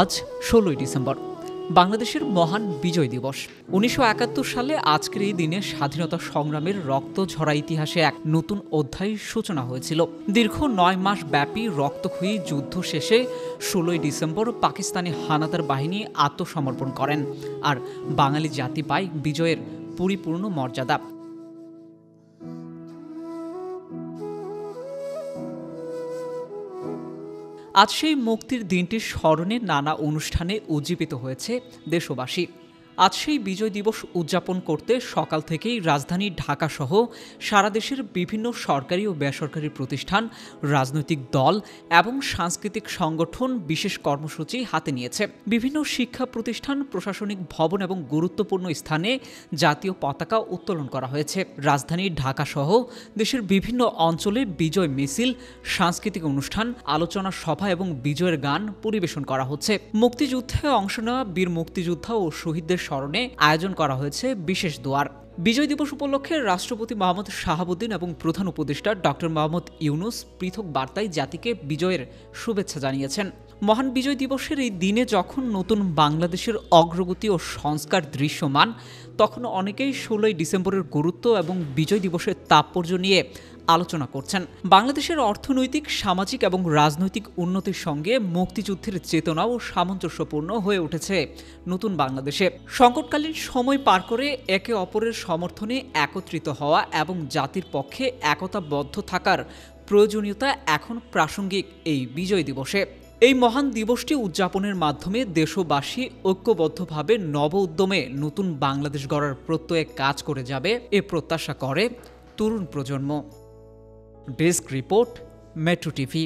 আজ ১৬ই ডিসেম্বর, বাংলাদেশের মহান বিজয় দিবস। ১৯৭১ সালে আজকের এই দিনে স্বাধীনতা সংগ্রামের রক্ত ঝরা ইতিহাসে এক নতুন অধ্যায়ের সূচনা হয়েছিল। দীর্ঘ ৯ মাস ব্যাপী রক্তক্ষয়ী যুদ্ধ শেষে ১৬ই ডিসেম্বর পাকিস্তানি হানাদার বাহিনী আত্মসমর্পণ করেন, আর বাঙালি জাতি পায় বিজয়ের পরিপূর্ণ মর্যাদা। আজ সেই মুক্তির দিনটির স্মরণে নানা অনুষ্ঠানে উজ্জীবিত হয়েছে দেশবাসী। আজ সেই বিজয় দিবস উদযাপন করতে সকাল থেকেই রাজধানী ঢাকাসহ সারা দেশের বিভিন্ন সরকারি ও বেসরকারি প্রতিষ্ঠান, রাজনৈতিক দল এবং সাংস্কৃতিক সংগঠন বিশেষ কর্মসূচি হাতে নিয়েছে। বিভিন্ন শিক্ষা প্রতিষ্ঠান, প্রশাসনিক ভবন এবং গুরুত্বপূর্ণ স্থানে জাতীয় পতাকা উত্তোলন করা হয়েছে। রাজধানী ঢাকাসহ দেশের বিভিন্ন অঞ্চলে বিজয় মিছিল, সাংস্কৃতিক অনুষ্ঠান, আলোচনা সভা এবং বিজয়ের গান পরিবেশন করা হচ্ছে। মুক্তিযুদ্ধে অংশ নেওয়া বীর মুক্তিযোদ্ধা ও শহীদদের স্মরণে আয়োজন করা হয়েছে বিশেষ দোয়ার। বিজয় দিবস উপলক্ষে রাষ্ট্রপতি মোহাম্মদ শাহাবুদ্দিন এবং প্রধান উপদেষ্টা ডক্টর মোহাম্মদ ইউনুস পৃথক বার্তায় জাতিকে বিজয়ের শুভেচ্ছা জানিয়েছেন। মহান বিজয় দিবসের এই দিনে যখন নতুন বাংলাদেশের অগ্রগতি ও সংস্কার দৃশ্যমান, তখন অনেকেই ১৬ই ডিসেম্বরের গুরুত্ব এবং বিজয় দিবসের তাৎপর্য নিয়ে আলোচনা করছেন। বাংলাদেশের অর্থনৈতিক, সামাজিক এবং রাজনৈতিক উন্নতির সঙ্গে মুক্তিযুদ্ধের চেতনাও সামঞ্জস্যপূর্ণ হয়ে উঠেছে নতুন বাংলাদেশে। সংকটকালীন সময় পার করে একে অপরের সমর্থনে একত্রিত হওয়া এবং জাতির পক্ষে একতাবদ্ধ থাকার প্রয়োজনীয়তা এখন প্রাসঙ্গিক এই বিজয় দিবসে। এই মহান দিবসটি উদযাপনের মাধ্যমে দেশবাসী ঐক্যবদ্ধভাবে নব উদ্যমে নতুন বাংলাদেশ গড়ার প্রত্যয়ে কাজ করে যাবে এ প্রত্যাশা করে তরুণ প্রজন্ম। Desk report, metro TV.